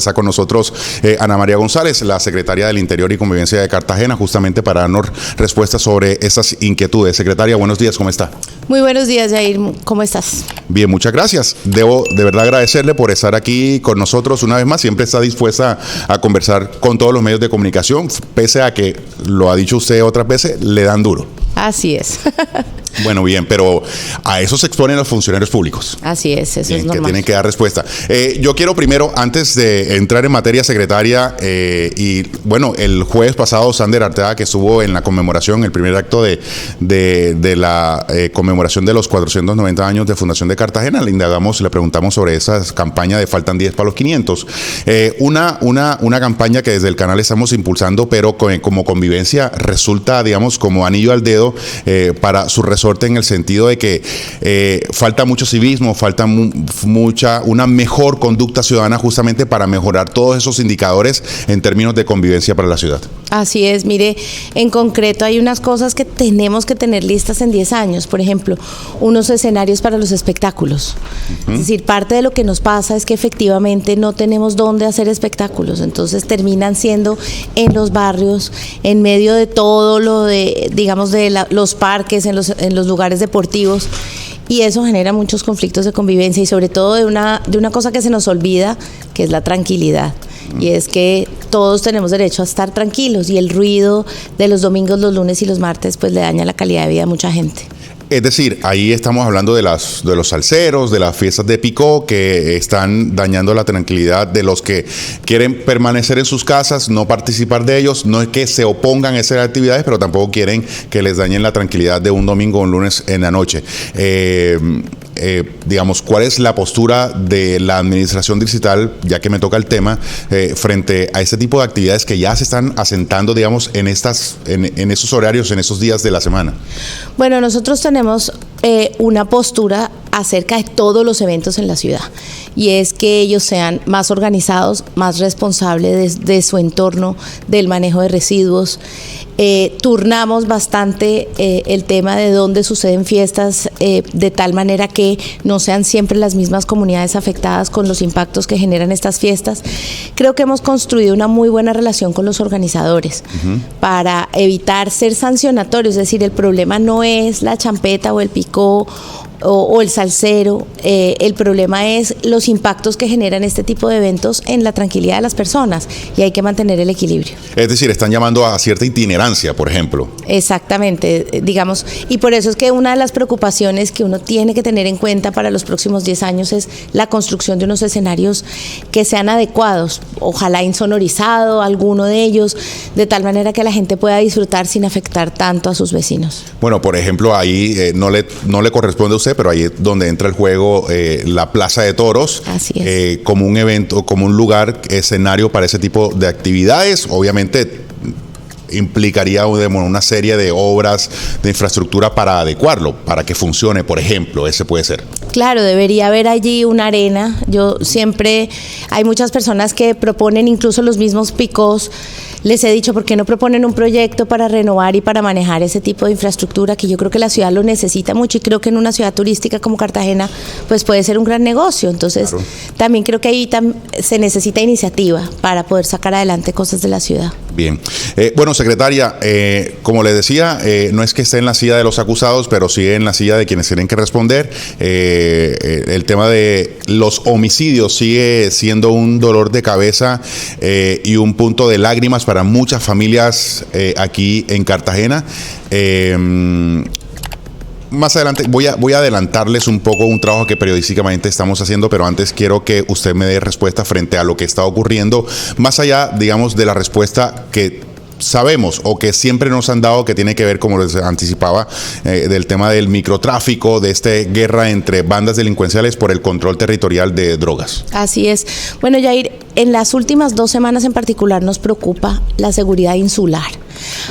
Está con nosotros Ana María González, la secretaria del Interior y Convivencia de Cartagena, justamente para darnos respuestas sobre esas inquietudes. Secretaria, buenos días, ¿cómo está? Muy buenos días, Jair, ¿cómo estás? Bien, muchas gracias. Debo de verdad agradecerle por estar aquí con nosotros una vez más. Siempre está dispuesta a conversar con todos los medios de comunicación, pese a que, lo ha dicho usted otras veces, le dan duro. Así es. Bueno, bien, pero a eso se exponen los funcionarios públicos. Así es, eso bien, es normal. Que tienen que dar respuesta. Yo quiero primero, antes de entrar en materia, secretaria, y bueno, el jueves pasado, Sander Arteaga, que estuvo en la conmemoración, el primer acto de la conmemoración de los 490 años de Fundación de Cartagena, le preguntamos sobre esa campaña de Faltan 10 para los 500. Una campaña que desde el canal estamos impulsando, pero como convivencia resulta, digamos, como anillo al dedo para su resorte, en el sentido de que falta mucho civismo, falta una mejor conducta ciudadana justamente para mejorar todos esos indicadores en términos de convivencia para la ciudad. Así es, mire, en concreto hay unas cosas que tenemos que tener listas en 10 años, por ejemplo, unos escenarios para los espectáculos. Es decir, parte de lo que nos pasa es que efectivamente no tenemos dónde hacer espectáculos, entonces terminan siendo en los barrios, en medio de todo lo de, digamos, los parques, en los lugares deportivos, y eso genera muchos conflictos de convivencia y sobre todo de una cosa que se nos olvida, que es la tranquilidad. Y es que todos tenemos derecho a estar tranquilos y el ruido de los domingos, los lunes y los martes pues le daña la calidad de vida a mucha gente. Es decir, ahí estamos hablando de los salseros, de las fiestas de picó que están dañando la tranquilidad de los que quieren permanecer en sus casas, no participar de ellos. No es que se opongan a esas actividades, pero tampoco quieren que les dañen la tranquilidad de un domingo o un lunes en la noche. Digamos, ¿cuál es la postura de la administración distrital, ya que me toca el tema, frente a este tipo de actividades que ya se están asentando, digamos, en esos horarios, en esos días de la semana? Bueno, nosotros tenemos una postura acerca de todos los eventos en la ciudad, y es que ellos sean más organizados, más responsables de su entorno, del manejo de residuos. Turnamos bastante el tema de dónde suceden fiestas, de tal manera que no sean siempre las mismas comunidades afectadas con los impactos que generan estas fiestas. Creo que hemos construido una muy buena relación con los organizadores para evitar ser sancionatorios, es decir, el problema no es la champeta o el picó o el salsero, el problema es los impactos que generan este tipo de eventos en la tranquilidad de las personas, y hay que mantener el equilibrio. Es decir, están llamando a cierta itinerancia, por ejemplo. Exactamente, digamos, y por eso es que una de las preocupaciones que uno tiene que tener en cuenta para los próximos 10 años es la construcción de unos escenarios que sean adecuados, ojalá insonorizado alguno de ellos, de tal manera que la gente pueda disfrutar sin afectar tanto a sus vecinos. Bueno, por ejemplo, ahí no le corresponde a usted, pero ahí es donde entra el juego la Plaza de Toros. Así es. Como un evento, como un lugar, escenario para ese tipo de actividades. Obviamente implicaría una serie de obras de infraestructura para adecuarlo, para que funcione, por ejemplo, ese puede ser. Claro, debería haber allí una arena. Hay muchas personas que proponen incluso los mismos picos. Les he dicho, ¿por qué no proponen un proyecto para renovar y para manejar ese tipo de infraestructura? Que yo creo que la ciudad lo necesita mucho, y creo que en una ciudad turística como Cartagena pues puede ser un gran negocio. Entonces, claro, también creo que ahí se necesita iniciativa para poder sacar adelante cosas de la ciudad. Bien. Bueno, secretaria, como le decía, no es que esté en la silla de los acusados, pero sí en la silla de quienes tienen que responder. El tema de los homicidios sigue siendo un dolor de cabeza y un punto de lágrimas para muchas familias aquí en Cartagena. Más adelante voy a adelantarles un poco un trabajo que periodísticamente estamos haciendo, pero antes quiero que usted me dé respuesta frente a lo que está ocurriendo, más allá, digamos, de la respuesta que sabemos o que siempre nos han dado, que tiene que ver, como les anticipaba, del tema del microtráfico, de esta guerra entre bandas delincuenciales por el control territorial de drogas. Así es. Bueno, Jair, en las últimas 2 semanas en particular nos preocupa la seguridad insular.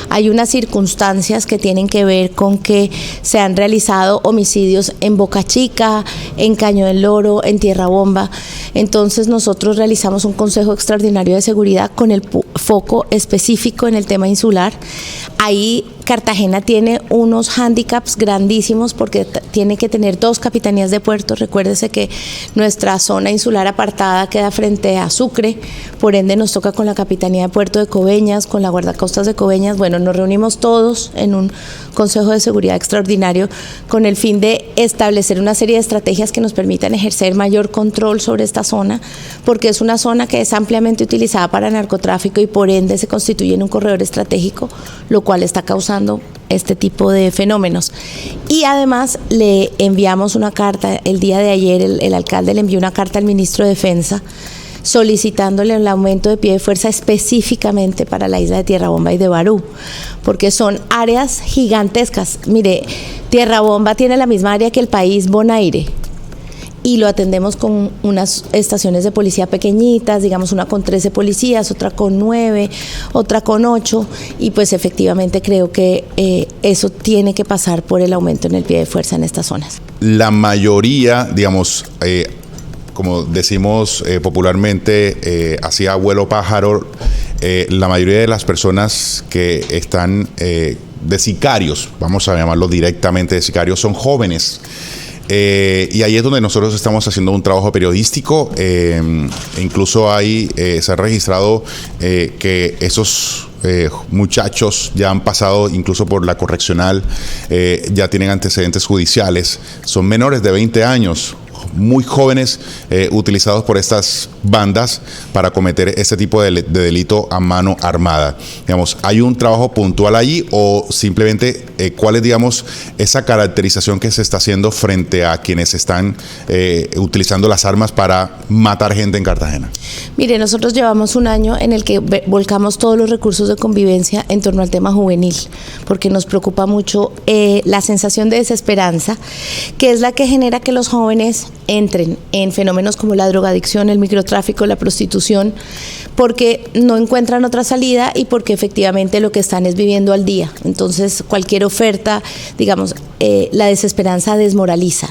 Hay unas circunstancias que tienen que ver con que se han realizado homicidios en Boca Chica, en Caño del Loro, en Tierra Bomba. Entonces nosotros realizamos un Consejo Extraordinario de Seguridad con el foco específico en el tema insular. Ahí Cartagena tiene unos hándicaps grandísimos porque tiene que tener 2 capitanías de puertos. Recuérdese que nuestra zona insular apartada queda frente a Sucre, por ende nos toca con la Capitanía de Puerto de Coveñas, con la Guardacostas de Coveñas. Bueno, nos reunimos todos en un Consejo de Seguridad Extraordinario con el fin de establecer una serie de estrategias que nos permitan ejercer mayor control sobre esta zona, porque es una zona que es ampliamente utilizada para narcotráfico y por ende se constituye en un corredor estratégico, lo cual está causando este tipo de fenómenos. Y además le enviamos una carta, el día de ayer el alcalde le envió una carta al ministro de Defensa solicitándole el aumento de pie de fuerza específicamente para la isla de Tierra Bomba y de Barú, porque son áreas gigantescas. Mire, Tierra Bomba tiene la misma área que el país Bonaire, y lo atendemos con unas estaciones de policía pequeñitas, digamos una con 13 policías, otra con 9, otra con 8, y pues efectivamente creo que eso tiene que pasar por el aumento en el pie de fuerza en estas zonas. La mayoría, digamos, como decimos popularmente, así a vuelo pájaro, la mayoría de las personas que están de sicarios, vamos a llamarlo directamente de sicarios, son jóvenes. Y ahí es donde nosotros estamos haciendo un trabajo periodístico. Incluso ahí se ha registrado que esos muchachos ya han pasado incluso por la correccional, ya tienen antecedentes judiciales, son menores de 20 años, muy jóvenes, utilizados por estas bandas para cometer este tipo de delito a mano armada. Digamos, ¿hay un trabajo puntual allí o simplemente cuál es, digamos, esa caracterización que se está haciendo frente a quienes están utilizando las armas para matar gente en Cartagena? Mire, nosotros llevamos un año en el que volcamos todos los recursos de convivencia en torno al tema juvenil, porque nos preocupa mucho la sensación de desesperanza, que es la que genera que los jóvenes entren en fenómenos como la drogadicción, el microtráfico, la prostitución, porque no encuentran otra salida y porque efectivamente lo que están es viviendo al día. Entonces, cualquier oferta, digamos, la desesperanza desmoraliza,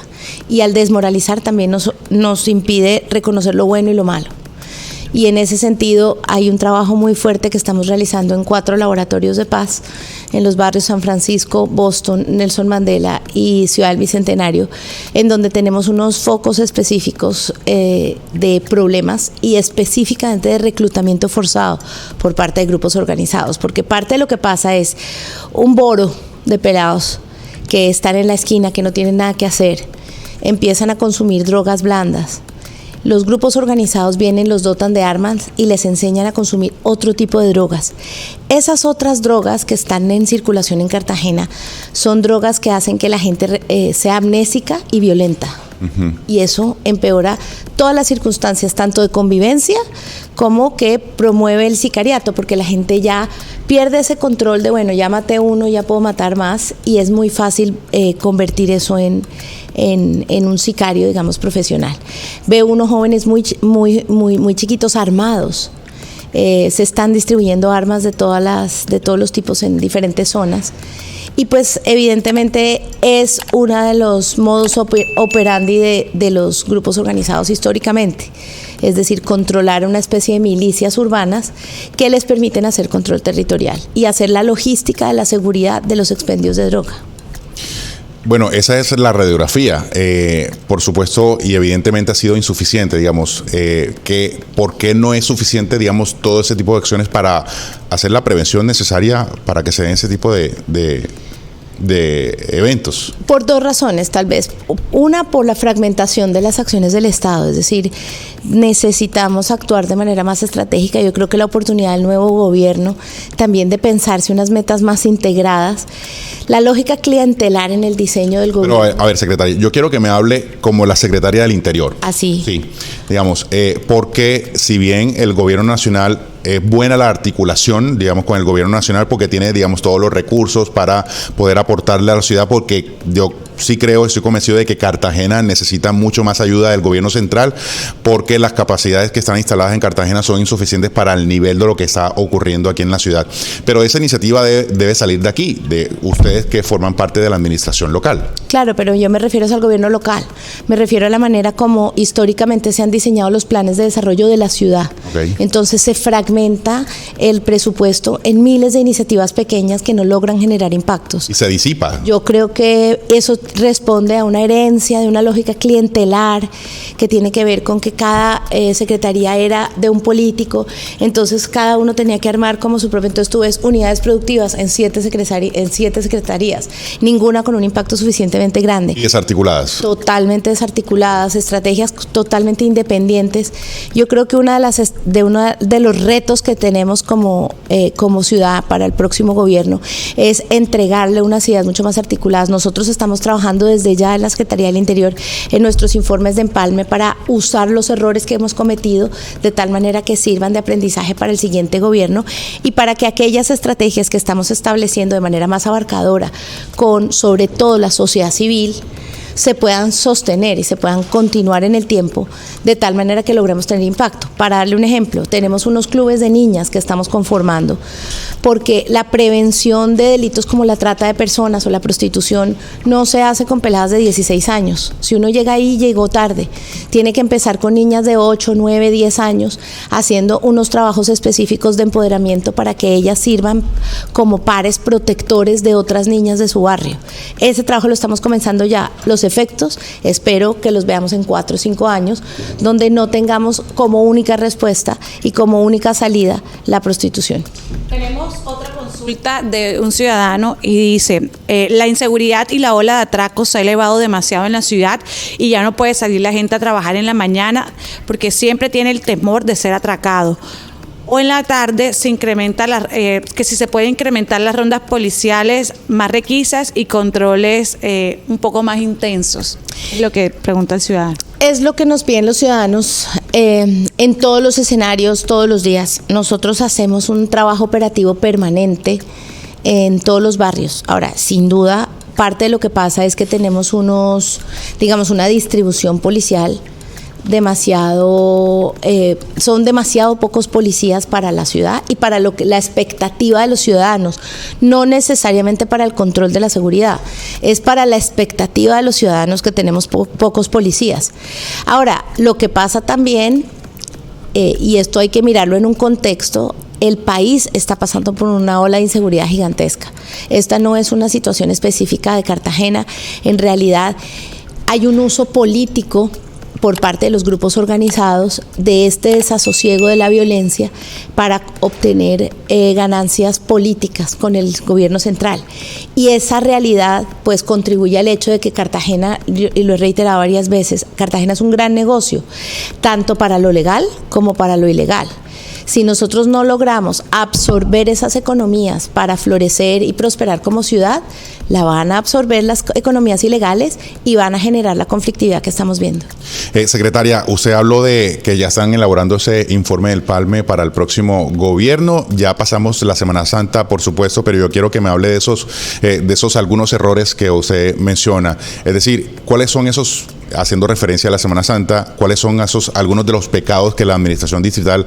y al desmoralizar también nos impide reconocer lo bueno y lo malo. Y en ese sentido hay un trabajo muy fuerte que estamos realizando en 4 laboratorios de paz en los barrios San Francisco, Boston, Nelson Mandela y Ciudad del Bicentenario, en donde tenemos unos focos específicos de problemas y específicamente de reclutamiento forzado por parte de grupos organizados, porque parte de lo que pasa es un boro de pelados que están en la esquina, que no tienen nada que hacer, empiezan a consumir drogas blandas. Los grupos organizados vienen, los dotan de armas y les enseñan a consumir otro tipo de drogas. Esas otras drogas que están en circulación en Cartagena son drogas que hacen que la gente sea amnésica y violenta. Y eso empeora todas las circunstancias, tanto de convivencia como que promueve el sicariato, porque la gente ya pierde ese control de, bueno, ya maté uno, ya puedo matar más, y es muy fácil convertir eso en un sicario, digamos, profesional. Veo unos jóvenes muy chiquitos armados. Se están distribuyendo armas de todos los tipos en diferentes zonas. Y pues evidentemente es uno de los modus operandi de los grupos organizados históricamente, es decir, controlar una especie de milicias urbanas que les permiten hacer control territorial y hacer la logística de la seguridad de los expendios de droga. Bueno, esa es la radiografía, por supuesto, y evidentemente ha sido insuficiente, digamos. ¿Por qué no es suficiente, digamos, todo ese tipo de acciones para hacer la prevención necesaria para que se den ese tipo de eventos? Por 2 razones, tal vez. Una, por la fragmentación de las acciones del Estado, es decir, necesitamos actuar de manera más estratégica. Yo creo que la oportunidad del nuevo gobierno también de pensarse unas metas más integradas, la lógica clientelar en el diseño del gobierno. Pero a ver, secretaria, yo quiero que me hable como la secretaria del Interior. Así. Sí, digamos, porque si bien el gobierno nacional es buena la articulación, digamos, con el gobierno nacional porque tiene, digamos, todos los recursos para poder aportarle a la ciudad, porque yo sí creo, estoy convencido de que Cartagena necesita mucho más ayuda del gobierno central, porque las capacidades que están instaladas en Cartagena son insuficientes para el nivel de lo que está ocurriendo aquí en la ciudad. Pero esa iniciativa debe salir de aquí, de ustedes que forman parte de la administración local. Claro, pero yo me refiero al gobierno local, me refiero a la manera como históricamente se han diseñado los planes de desarrollo de la ciudad. Okay. Entonces se fragmenta el presupuesto en miles de iniciativas pequeñas que no logran generar impactos. Y se disipa. Yo creo que eso responde a una herencia de una lógica clientelar que tiene que ver con que cada secretaría era de un político, entonces cada uno tenía que armar como su propio. Entonces tú ves unidades productivas en siete secretarías, ninguna con un impacto suficientemente grande. Y desarticuladas. Totalmente desarticuladas, estrategias totalmente independientes. Yo creo que uno de los retos que tenemos como ciudad para el próximo gobierno es entregarle unas ideas mucho más articuladas. Nosotros estamos trabajando desde ya en la Secretaría del Interior en nuestros informes de empalme para usar los errores que hemos cometido de tal manera que sirvan de aprendizaje para el siguiente gobierno y para que aquellas estrategias que estamos estableciendo de manera más abarcadora con sobre todo la sociedad civil se puedan sostener y se puedan continuar en el tiempo de tal manera que logremos tener impacto. Para darle un ejemplo, tenemos unos clubes de niñas que estamos conformando porque la prevención de delitos como la trata de personas o la prostitución no se hace con peladas de 16 años. Si uno llega ahí, llegó tarde. Tiene que empezar con niñas de 8, 9, 10 años haciendo unos trabajos específicos de empoderamiento para que ellas sirvan como pares protectores de otras niñas de su barrio. Ese trabajo lo estamos comenzando ya. Los efectos, espero que los veamos en 4 o 5 años, donde no tengamos como única respuesta y como única salida la prostitución. Tenemos otra consulta de un ciudadano y dice, la inseguridad y la ola de atracos se ha elevado demasiado en la ciudad y ya no puede salir la gente a trabajar en la mañana porque siempre tiene el temor de ser atracado. O en la tarde se incrementa que si se puede incrementar las rondas policiales, más requisas y controles un poco más intensos. Es lo que pregunta el ciudadano. Es lo que nos piden los ciudadanos en todos los escenarios, todos los días. Nosotros hacemos un trabajo operativo permanente en todos los barrios. Ahora, sin duda, parte de lo que pasa es que tenemos una distribución policial son demasiado pocos policías para la ciudad y para la expectativa de los ciudadanos, no necesariamente para el control de la seguridad, es para la expectativa de los ciudadanos que tenemos pocos policías. Ahora, lo que pasa también, y esto hay que mirarlo en un contexto, el país está pasando por una ola de inseguridad gigantesca. Esta no es una situación específica de Cartagena, en realidad hay un uso político por parte de los grupos organizados de este desasosiego de la violencia para obtener ganancias políticas con el gobierno central. Y esa realidad pues contribuye al hecho de que Cartagena, y lo he reiterado varias veces, Cartagena es un gran negocio, tanto para lo legal como para lo ilegal. Si nosotros no logramos absorber esas economías para florecer y prosperar como ciudad, la van a absorber las economías ilegales y van a generar la conflictividad que estamos viendo. Secretaria, usted habló de que ya están elaborando ese informe del Palme para el próximo gobierno. Ya pasamos la Semana Santa, por supuesto, pero yo quiero que me hable de esos algunos errores que usted menciona. Es decir, ¿cuáles son esos, haciendo referencia a la Semana Santa, cuáles son algunos de los pecados que la administración distrital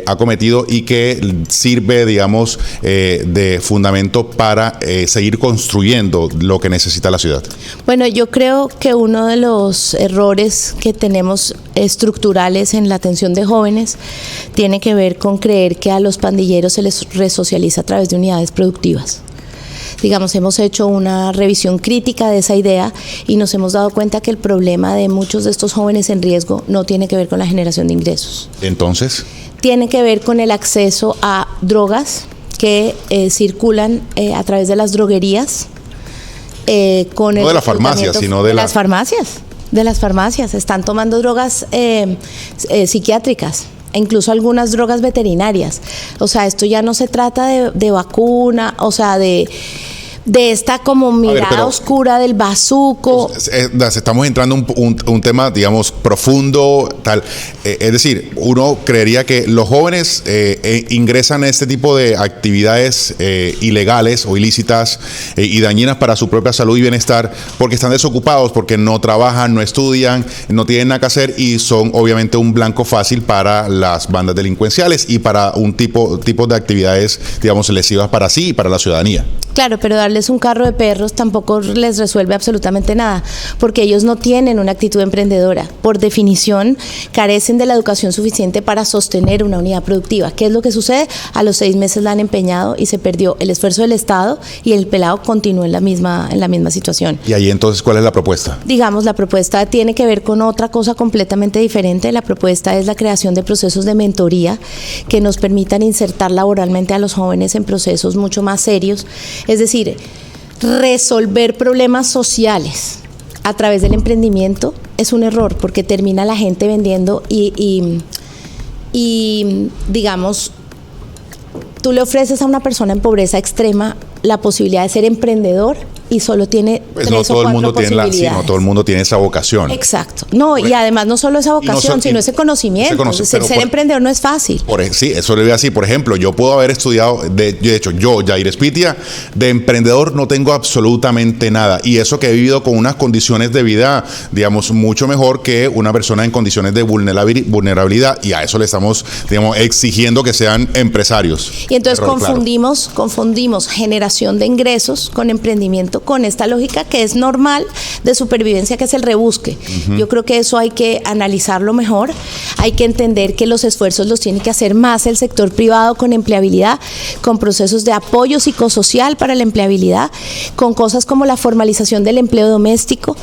ha cometido y que sirve, digamos, de fundamento para seguir construyendo lo que necesita la ciudad? Bueno, yo creo que uno de los errores que tenemos estructurales en la atención de jóvenes tiene que ver con creer que a los pandilleros se les resocializa a través de unidades productivas. Digamos, hemos hecho una revisión crítica de esa idea y nos hemos dado cuenta que el problema de muchos de estos jóvenes en riesgo no tiene que ver con la generación de ingresos. Entonces, tiene que ver con el acceso a drogas que circulan a través de las droguerías. No de las farmacias, sino de las farmacias. De las farmacias. Están tomando drogas psiquiátricas e incluso algunas drogas veterinarias. O sea, esto ya no se trata de vacuna, o sea, de de esta como mirada pero oscura del bazuco. Estamos entrando en un tema, digamos, profundo, tal. Es decir, uno creería que los jóvenes ingresan a este tipo de actividades ilegales o ilícitas y dañinas para su propia salud y bienestar porque están desocupados, porque no trabajan, no estudian, no tienen nada que hacer y son obviamente un blanco fácil para las bandas delincuenciales y para un tipo de actividades, digamos, lesivas para sí y para la ciudadanía. Claro, pero darles un carro de perros tampoco les resuelve absolutamente nada, porque ellos no tienen una actitud emprendedora. Por definición, carecen de la educación suficiente para sostener una unidad productiva. ¿Qué es lo que sucede? A los 6 meses la han empeñado y se perdió el esfuerzo del Estado y el pelado continúa en la misma situación. Y ahí entonces, ¿cuál es la propuesta? Digamos, la propuesta tiene que ver con otra cosa completamente diferente. La propuesta es la creación de procesos de mentoría que nos permitan insertar laboralmente a los jóvenes en procesos mucho más serios. Es decir, resolver problemas sociales a través del emprendimiento es un error porque termina la gente vendiendo y digamos, tú le ofreces a una persona en pobreza extrema la posibilidad de ser emprendedor y solo tiene pues 3 no o 4 todo el mundo posibilidades. tiene no todo el mundo tiene esa vocación. Exacto. No, y además no solo esa vocación, sino ese conocimiento. Ser emprendedor no es fácil. Sí, eso le voy a decir. Por ejemplo, yo puedo haber estudiado, de hecho, Jair Espitia, de emprendedor no tengo absolutamente nada. Y eso que he vivido con unas condiciones de vida, digamos, mucho mejor que una persona en condiciones de vulnerabilidad. Y a eso le estamos, digamos, exigiendo que sean empresarios. Y entonces confundimos generación de ingresos con emprendimiento, con esta lógica que es normal de supervivencia, que es el rebusque. Yo creo que eso hay que analizarlo mejor, hay que entender que los esfuerzos los tiene que hacer más el sector privado con empleabilidad, con procesos de apoyo psicosocial para la empleabilidad, con cosas como la formalización del empleo doméstico,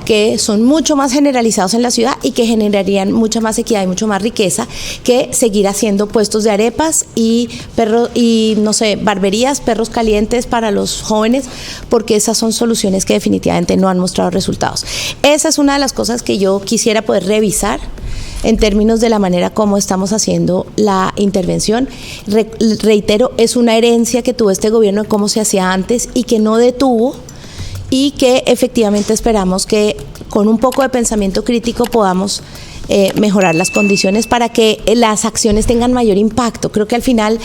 que son mucho más generalizados en la ciudad y que generarían mucha más equidad y mucho más riqueza que seguir haciendo puestos de arepas y perros y no sé, barberías, perros calientes para los jóvenes, porque esas son soluciones que definitivamente no han mostrado resultados. Esa es una de las cosas que yo quisiera poder revisar en términos de la manera como estamos haciendo la intervención. Reitero, es una herencia que tuvo este gobierno de cómo se hacía antes y que no detuvo, y que efectivamente esperamos que con un poco de pensamiento crítico podamos mejorar las condiciones para que las acciones tengan mayor impacto. Creo que al final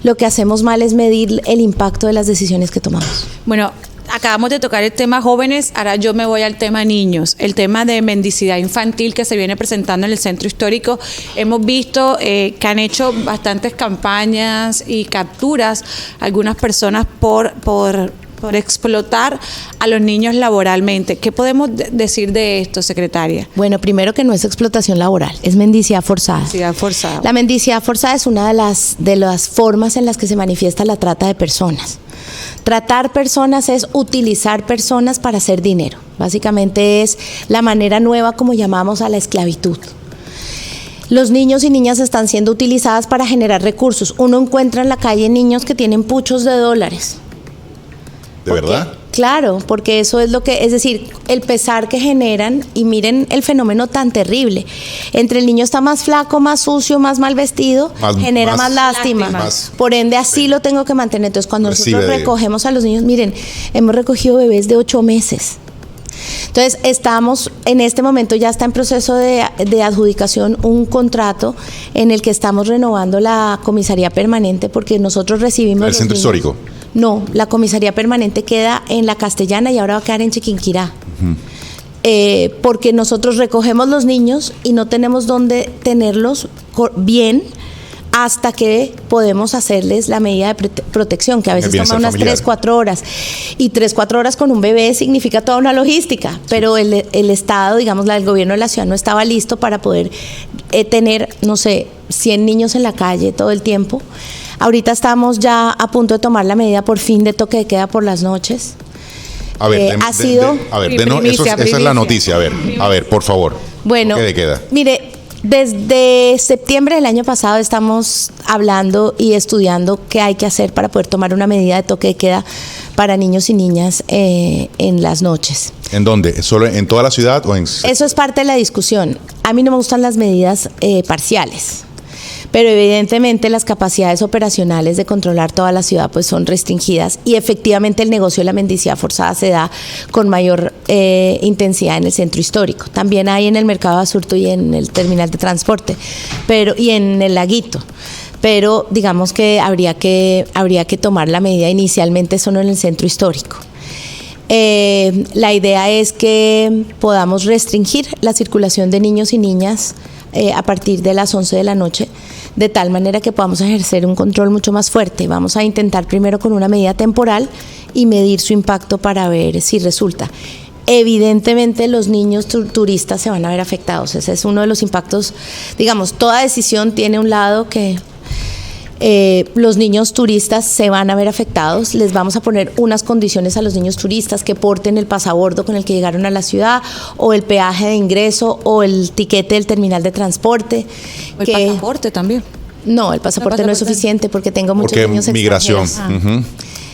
lo que hacemos mal es medir el impacto de las decisiones que tomamos. Bueno, acabamos de tocar el tema jóvenes, ahora yo me voy al tema niños, el tema de mendicidad infantil que se viene presentando en el centro histórico. Hemos visto que han hecho bastantes campañas y capturas algunas personas por explotar a los niños laboralmente. ¿Qué podemos decir de esto, secretaria? Bueno, primero que no es explotación laboral, es mendicidad forzada. Mendicidad forzada. La mendicidad forzada es una de las formas en las que se manifiesta la trata de personas. Tratar personas es utilizar personas para hacer dinero. Básicamente es la manera nueva como llamamos a la esclavitud. Los niños y niñas están siendo utilizadas para generar recursos. Uno encuentra en la calle niños que tienen puchos de dólares. ¿De verdad? Claro, porque eso es lo que, es decir, el pesar que generan, y miren el fenómeno tan terrible. Entre el niño está más flaco, más sucio, más mal vestido, genera más lástima. Por ende, así lo tengo que mantener. Entonces, cuando nosotros recogemos a los niños, miren, hemos recogido bebés de 8 meses. Entonces, estamos, en este momento ya está en proceso de adjudicación un contrato en el que estamos renovando la comisaría permanente, porque nosotros recibimos ¿El centro histórico? No, la comisaría permanente queda en La Castellana y ahora va a quedar en Chiquinquirá. Porque nosotros recogemos los niños y no tenemos dónde tenerlos bien hasta que podemos hacerles la medida de protección, que a veces toma unas 3-4 horas. Y 3-4 horas con un bebé significa toda una logística, pero el Estado, digamos, el gobierno de la ciudad no estaba listo para poder tener, no sé, 100 niños en la calle todo el tiempo. Ahorita estamos ya a punto de tomar la medida por fin de toque de queda por las noches. A ver, esa es la noticia. A ver, por favor. Bueno, toque de queda. Mire, desde septiembre del año pasado estamos hablando y estudiando qué hay que hacer para poder tomar una medida de toque de queda para niños y niñas en las noches. ¿En dónde? ¿Solo en toda la ciudad o en...? Eso es parte de la discusión. A mí no me gustan las medidas parciales, pero evidentemente las capacidades operacionales de controlar toda la ciudad pues son restringidas y efectivamente el negocio de la mendicidad forzada se da con mayor intensidad en el centro histórico. También hay en el mercado de Basurto y en el terminal de transporte, y en el Laguito. Pero digamos que habría que tomar la medida inicialmente solo en el centro histórico. La idea es que podamos restringir la circulación de niños y niñas a partir de las 11 de la noche, de tal manera que podamos ejercer un control mucho más fuerte. Vamos a intentar primero con una medida temporal y medir su impacto para ver si resulta. Evidentemente los niños turistas se van a ver afectados, ese es uno de los impactos. Digamos, toda decisión tiene un lado que los niños turistas se van a ver afectados. Les vamos a poner unas condiciones a los niños turistas, que porten el pasabordo con el que llegaron a la ciudad, o el peaje de ingreso, o el tiquete del terminal de transporte. El pasaporte también. No, el pasaporte no es suficiente porque tengo muchos niños extranjeros. Migración.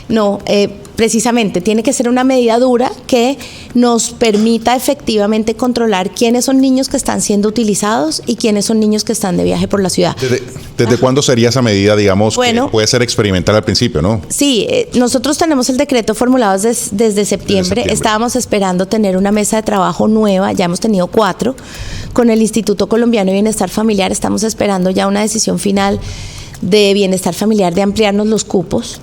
No, precisamente tiene que ser una medida dura que nos permita efectivamente controlar quiénes son niños que están siendo utilizados y quiénes son niños que están de viaje por la ciudad. ¿Desde cuándo sería esa medida, digamos, bueno, que puede ser experimental al principio, no? Sí, nosotros tenemos el decreto formulado desde septiembre. Estábamos esperando tener una mesa de trabajo nueva, ya hemos tenido 4, con el Instituto Colombiano de Bienestar Familiar. Estamos esperando ya una decisión final de Bienestar Familiar de ampliarnos los cupos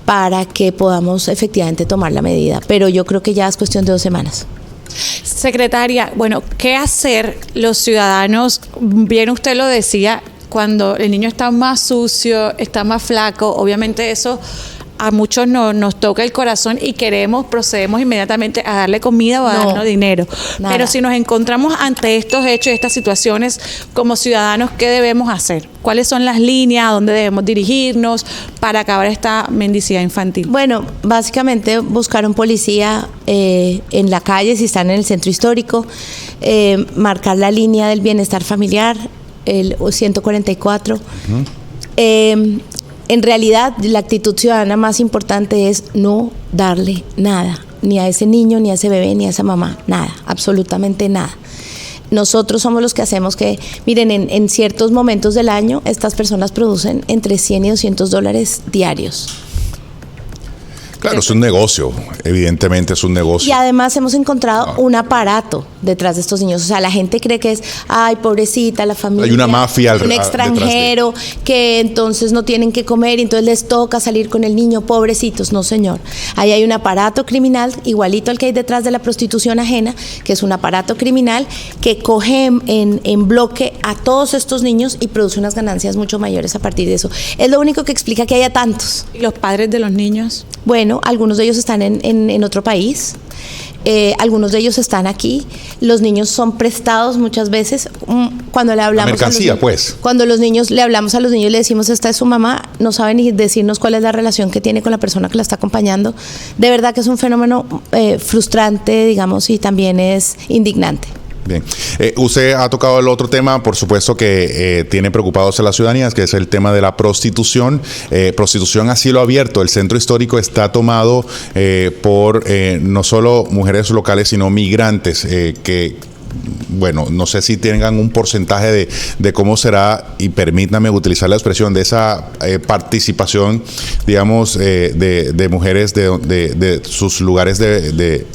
para que podamos efectivamente tomar la medida, pero yo creo que ya es cuestión de 2 semanas. Secretaria, bueno, ¿qué hacer los ciudadanos? Bien usted lo decía, cuando el niño está más sucio, está más flaco, obviamente eso a muchos nos toca el corazón y procedemos inmediatamente a darle comida o a darnos dinero. Nada. Pero si nos encontramos ante estos hechos, estas situaciones, como ciudadanos, ¿qué debemos hacer? ¿Cuáles son las líneas? ¿A dónde debemos dirigirnos para acabar esta mendicidad infantil? Bueno, básicamente buscar un policía en la calle, si están en el centro histórico, marcar la línea del bienestar familiar, el 144. En realidad, la actitud ciudadana más importante es no darle nada, ni a ese niño, ni a ese bebé, ni a esa mamá, nada, absolutamente nada. Nosotros somos los que hacemos que, miren, en ciertos momentos del año, estas personas producen entre $100 y $200 diarios. Claro, es un negocio, evidentemente es un negocio. Y además hemos encontrado un aparato detrás de estos niños. O sea, la gente cree que es, ay, pobrecita, la familia. Hay una mafia un extranjero que entonces no tienen que comer y entonces les toca salir con el niño, pobrecitos. No, señor. Ahí hay un aparato criminal igualito al que hay detrás de la prostitución ajena, que es un aparato criminal que coge en bloque a todos estos niños y produce unas ganancias mucho mayores a partir de eso. Es lo único que explica que haya tantos. ¿Y los padres de los niños? Bueno, algunos de ellos están en otro país, algunos de ellos están aquí. Los niños son prestados muchas veces. Cuando le hablamos mercancía, pues. Cuando los niños le hablamos a los niños y le decimos, esta es su mamá, no saben ni decirnos cuál es la relación que tiene con la persona que la está acompañando. De verdad que es un fenómeno frustrante, digamos, y también es indignante. Bien. Usted ha tocado el otro tema, por supuesto, que tiene preocupados a la ciudadanía, que es el tema de la prostitución. Prostitución a cielo abierto. El centro histórico está tomado por no solo mujeres locales, sino migrantes que... Bueno, no sé si tengan un porcentaje de cómo será, y permítanme utilizar la expresión de esa participación, digamos, de mujeres de sus lugares de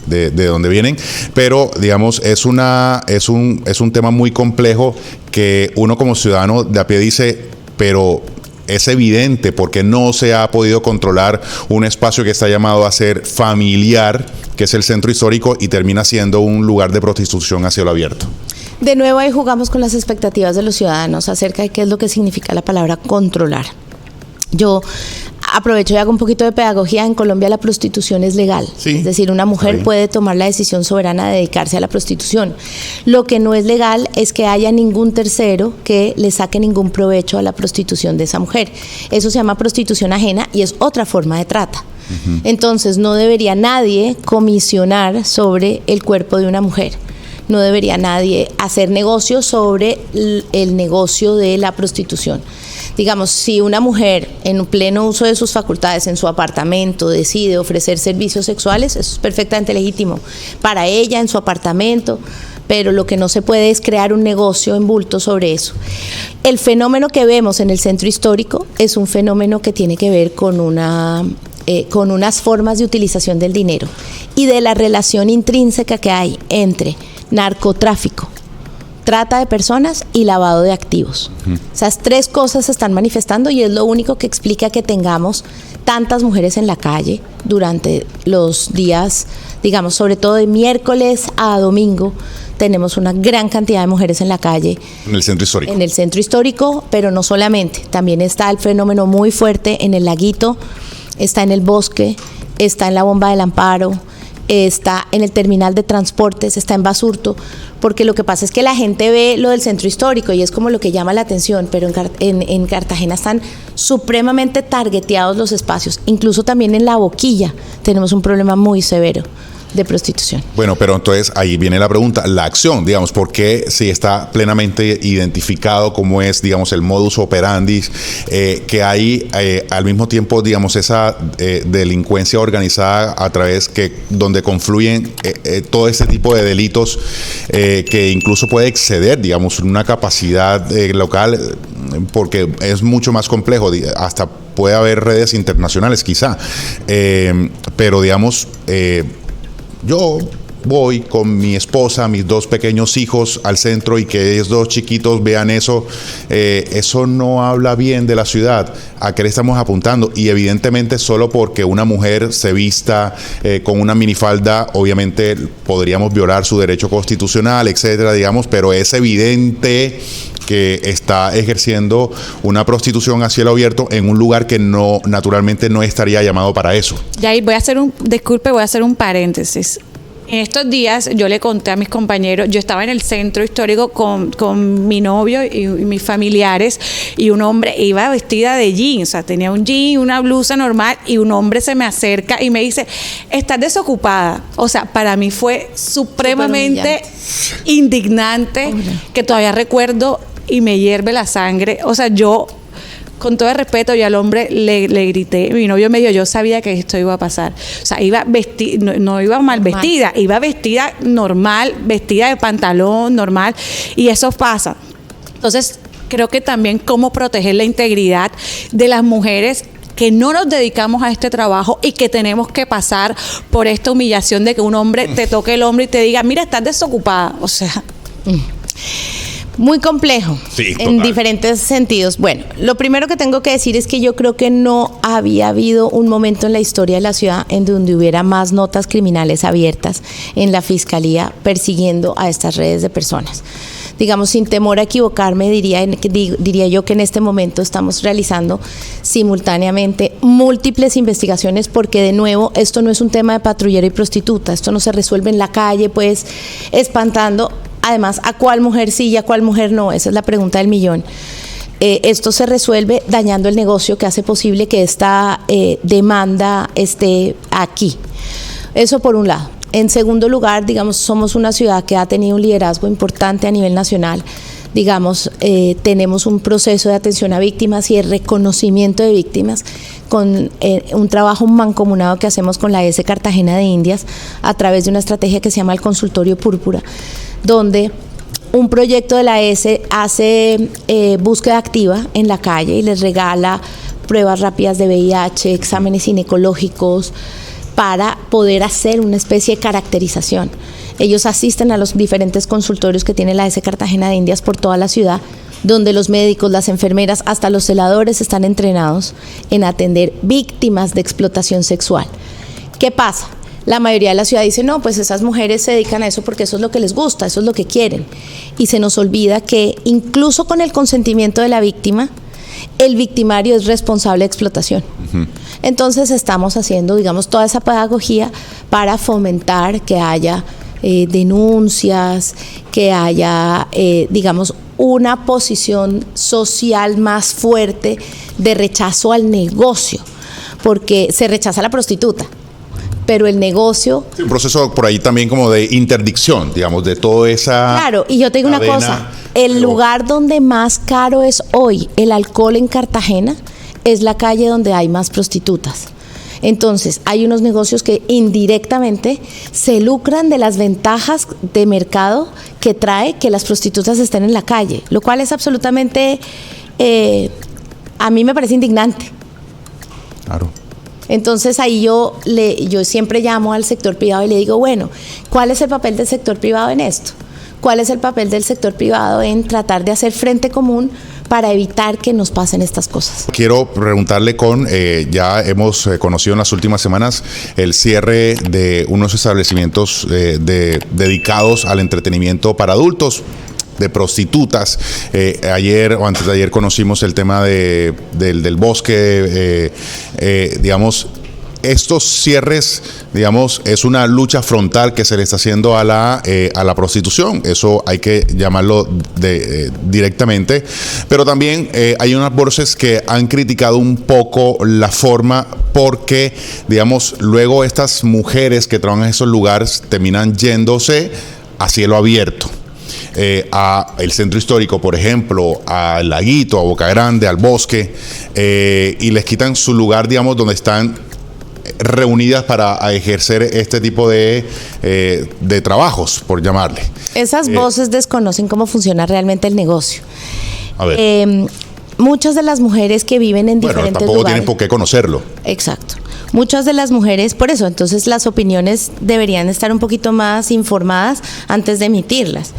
donde vienen, pero digamos es un tema muy complejo que uno como ciudadano de a pie dice, pero es evidente porque no se ha podido controlar un espacio que está llamado a ser familiar, que es el centro histórico, y termina siendo un lugar de prostitución a cielo abierto. De nuevo ahí jugamos con las expectativas de los ciudadanos acerca de qué es lo que significa la palabra controlar. Yo aprovecho y hago un poquito de pedagogía. En Colombia la prostitución es legal, sí, es decir, una mujer puede tomar la decisión soberana de dedicarse a la prostitución. Lo que no es legal es que haya ningún tercero que le saque ningún provecho a la prostitución de esa mujer. Eso se llama prostitución ajena y es otra forma de trata. Entonces no debería nadie comisionar sobre el cuerpo de una mujer. No debería nadie hacer negocio sobre el negocio de la prostitución. Digamos, si una mujer en pleno uso de sus facultades en su apartamento decide ofrecer servicios sexuales, eso es perfectamente legítimo para ella en su apartamento, pero lo que no se puede es crear un negocio en bulto sobre eso. El fenómeno que vemos en el centro histórico es un fenómeno que tiene que ver con unas formas de utilización del dinero y de la relación intrínseca que hay entre narcotráfico, trata de personas y lavado de activos. Esas tres cosas se están manifestando y es lo único que explica que tengamos tantas mujeres en la calle durante los días, digamos, sobre todo de miércoles a domingo. Tenemos una gran cantidad de mujeres en la calle. En el centro histórico. En el centro histórico, pero no solamente. También está el fenómeno muy fuerte en el Laguito, está en el Bosque, está en la Bomba del Amparo, está en el terminal de transportes, está en Basurto, porque lo que pasa es que la gente ve lo del centro histórico y es como lo que llama la atención, pero en Cartagena están supremamente targeteados los espacios, incluso también en La Boquilla tenemos un problema muy severo de prostitución. Bueno, pero entonces ahí viene la pregunta, la acción, digamos, ¿por qué si está plenamente identificado cómo es, digamos, el modus operandi, que hay al mismo tiempo, digamos, esa delincuencia organizada a través donde confluyen todo este tipo de delitos que incluso puede exceder, digamos, una capacidad local, porque es mucho más complejo, hasta puede haber redes internacionales quizá, pero digamos, yo voy con mi esposa, mis dos pequeños hijos al centro y que ellos dos chiquitos vean eso, eso no habla bien de la ciudad. ¿A qué le estamos apuntando? Y evidentemente solo porque una mujer se vista con una minifalda, obviamente podríamos violar su derecho constitucional, etcétera, digamos, pero es evidente que está ejerciendo una prostitución a cielo abierto en un lugar que no, naturalmente no estaría llamado para eso. Y ahí voy a hacer un paréntesis. En estos días yo le conté a mis compañeros, yo estaba en el centro histórico con mi novio y mis familiares y un hombre iba vestida de jean, o sea, tenía un jean, una blusa normal y un hombre se me acerca y me dice, ¿estás desocupada? O sea, para mí fue supremamente indignante, que todavía recuerdo y me hierve la sangre. O sea, yo, con todo el respeto, y al hombre le grité, mi novio me dijo, yo sabía que esto iba a pasar. O sea, iba vestida, no iba mal vestida, iba vestida normal, vestida de pantalón normal, y eso pasa. Entonces, creo que también cómo proteger la integridad de las mujeres que no nos dedicamos a este trabajo y que tenemos que pasar por esta humillación de que un hombre te toque el hombro y te diga, mira, estás desocupada. O sea... Muy complejo, sí, en diferentes sentidos. Bueno, lo primero que tengo que decir es que yo creo que no había habido un momento en la historia de la ciudad en donde hubiera más notas criminales abiertas en la Fiscalía persiguiendo a estas redes de personas. Digamos, sin temor a equivocarme, diría yo que en este momento estamos realizando simultáneamente múltiples investigaciones porque, de nuevo, esto no es un tema de patrullero y prostituta, esto no se resuelve en la calle, pues, espantando. Además, ¿a cuál mujer sí y a cuál mujer no? Esa es la pregunta del millón. Esto se resuelve dañando el negocio que hace posible que esta demanda esté aquí. Eso por un lado. En segundo lugar, digamos, somos una ciudad que ha tenido un liderazgo importante a nivel nacional. Digamos, tenemos un proceso de atención a víctimas y de reconocimiento de víctimas con un trabajo mancomunado que hacemos con la ES Cartagena de Indias a través de una estrategia que se llama el Consultorio Púrpura, donde un proyecto de la ES hace búsqueda activa en la calle y les regala pruebas rápidas de VIH, exámenes ginecológicos, para poder hacer una especie de caracterización. Ellos asisten a los diferentes consultorios que tiene la ES Cartagena de Indias por toda la ciudad, donde los médicos, las enfermeras, hasta los celadores están entrenados en atender víctimas de explotación sexual. ¿Qué pasa? La mayoría de la ciudad dice, no, pues esas mujeres se dedican a eso porque eso es lo que les gusta, eso es lo que quieren. Y se nos olvida que incluso con el consentimiento de la víctima, el victimario es responsable de explotación. Entonces estamos haciendo, digamos, toda esa pedagogía para fomentar que haya denuncias, que haya, digamos, una posición social más fuerte de rechazo al negocio, porque se rechaza a la prostituta, pero el negocio... Sí, un proceso por ahí también como de interdicción, digamos, de toda esa... Claro, y yo te digo una cosa, el lugar donde más caro es hoy el alcohol en Cartagena es la calle donde hay más prostitutas. Entonces, hay unos negocios que indirectamente se lucran de las ventajas de mercado que trae que las prostitutas estén en la calle, lo cual es absolutamente, a mí me parece indignante. Claro. Entonces ahí yo siempre llamo al sector privado y le digo, bueno, ¿cuál es el papel del sector privado en esto? ¿Cuál es el papel del sector privado en tratar de hacer frente común para evitar que nos pasen estas cosas? Quiero preguntarle ya hemos conocido en las últimas semanas el cierre de unos establecimientos dedicados al entretenimiento para adultos, de prostitutas. Ayer o antes de ayer conocimos el tema del bosque, digamos. Estos cierres, digamos, es una lucha frontal que se le está haciendo a la prostitución. Eso hay que llamarlo directamente. Pero también hay unas voces que han criticado un poco la forma porque, digamos, luego estas mujeres que trabajan en esos lugares terminan yéndose a cielo abierto. A el centro histórico, por ejemplo, al Laguito, a Boca Grande, al Bosque, y les quitan su lugar, digamos, donde están reunidas para ejercer este tipo de trabajos, por llamarle. Esas voces desconocen cómo funciona realmente el negocio. A ver. Muchas de las mujeres que viven en diferentes tampoco lugares. Tienen por qué conocerlo. Exacto. Muchas de las mujeres, por eso, entonces las opiniones deberían estar un poquito más informadas antes de emitirlas.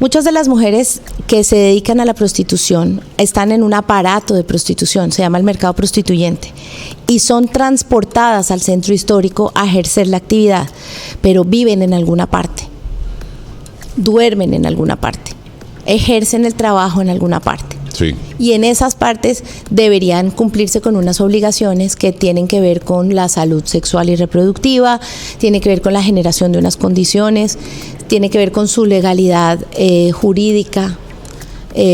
Muchas de las mujeres que se dedican a la prostitución están en un aparato de prostitución, se llama el mercado prostituyente, y son transportadas al centro histórico a ejercer la actividad, pero viven en alguna parte, duermen en alguna parte, ejercen el trabajo en alguna parte. Sí. Y en esas partes deberían cumplirse con unas obligaciones que tienen que ver con la salud sexual y reproductiva, tiene que ver con la generación de unas condiciones, tiene que ver con su legalidad jurídica,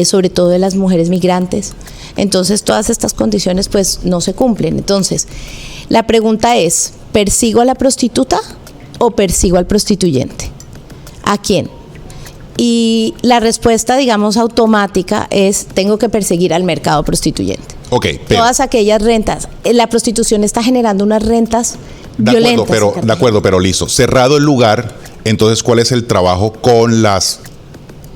sobre todo de las mujeres migrantes. Entonces todas estas condiciones pues no se cumplen. Entonces la pregunta es, ¿persigo a la prostituta o persigo al prostituyente? ¿A quién? Y la respuesta, digamos, automática es, tengo que perseguir al mercado prostituyente. Okay, todas aquellas rentas. La prostitución está generando unas rentas violentas. De acuerdo, pero listo. Cerrado el lugar, entonces, ¿cuál es el trabajo con las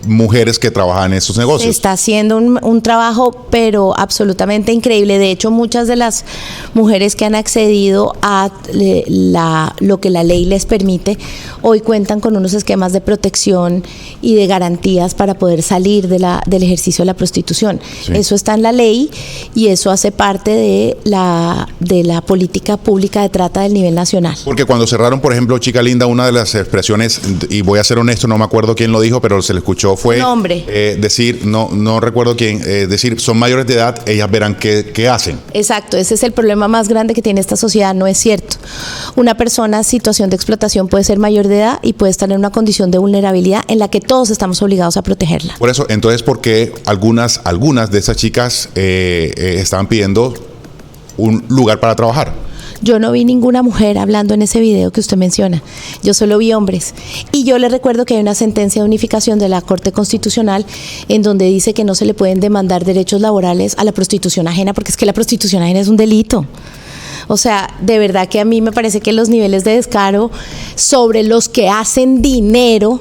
mujeres que trabajan en esos negocios? Se está haciendo un trabajo, pero absolutamente increíble. De hecho, muchas de las mujeres que han accedido a lo que la ley les permite, hoy cuentan con unos esquemas de protección y de garantías para poder salir del ejercicio de la prostitución. Sí. Eso está en la ley y eso hace parte de la política pública de trata del nivel nacional. Porque cuando cerraron, por ejemplo, Chica Linda, una de las expresiones, y voy a ser honesto, no me acuerdo quién lo dijo, pero se le escuchó fue decir, no recuerdo quién, decir, son mayores de edad, ellas verán qué hacen. Exacto, ese es el problema más grande que tiene esta sociedad, no es cierto. Una persona en situación de explotación puede ser mayor de edad y puede estar en una condición de vulnerabilidad en la que todos estamos obligados a protegerla. Por eso, entonces, ¿por qué algunas de esas chicas estaban pidiendo un lugar para trabajar? Yo no vi ninguna mujer hablando en ese video que usted menciona. Yo solo vi hombres. Y yo le recuerdo que hay una sentencia de unificación de la Corte Constitucional en donde dice que no se le pueden demandar derechos laborales a la prostitución ajena, porque es que la prostitución ajena es un delito. O sea, de verdad que a mí me parece que los niveles de descaro sobre los que hacen dinero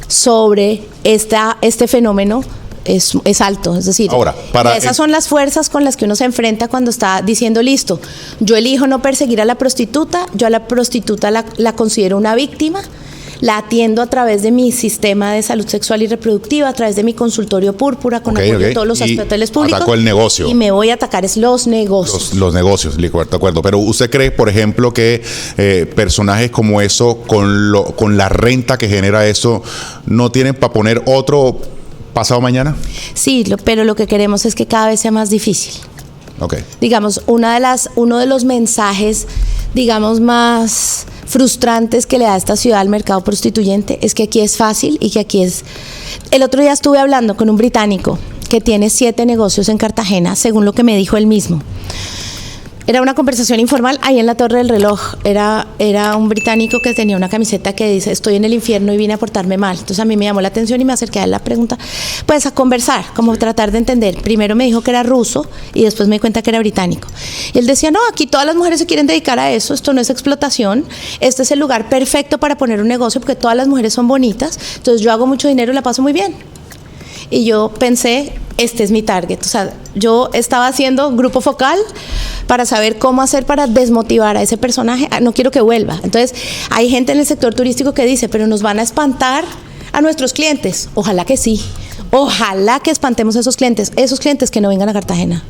sobre este fenómeno es alto, es decir, ahora, esas son las fuerzas con las que uno se enfrenta cuando está diciendo, listo, yo elijo no perseguir a la prostituta, yo a la prostituta la considero una víctima, la atiendo a través de mi sistema de salud sexual y reproductiva, a través de mi consultorio púrpura, con apoyo de todos los hospitales públicos. Ataco el negocio. Y me voy a atacar los negocios. Los negocios, de acuerdo. Pero ¿usted cree, por ejemplo, que personajes como eso, con la renta que genera eso, no tienen para poner otro pasado mañana? Sí, pero lo que queremos es que cada vez sea más difícil. Okay. Digamos, uno de los mensajes, digamos, más frustrantes que le da esta ciudad al mercado prostituyente es que aquí es fácil y que aquí es... El otro día estuve hablando con un británico que tiene 7 negocios en Cartagena, según lo que me dijo él mismo. Era una conversación informal ahí en la Torre del Reloj. Era un británico que tenía una camiseta que dice: estoy en el infierno y vine a portarme mal. Entonces a mí me llamó la atención y me acerqué a la pregunta, pues a conversar, como tratar de entender. Primero me dijo que era ruso y después me di cuenta que era británico. Y él decía: no, aquí todas las mujeres se quieren dedicar a eso, esto no es explotación, este es el lugar perfecto para poner un negocio porque todas las mujeres son bonitas, entonces yo hago mucho dinero y la paso muy bien. Y yo pensé, este es mi target. O sea, yo estaba haciendo grupo focal para saber cómo hacer para desmotivar a ese personaje. No quiero que vuelva. Entonces, hay gente en el sector turístico que dice, pero nos van a espantar a nuestros clientes. Ojalá que sí. Ojalá que espantemos a esos clientes que no vengan a Cartagena.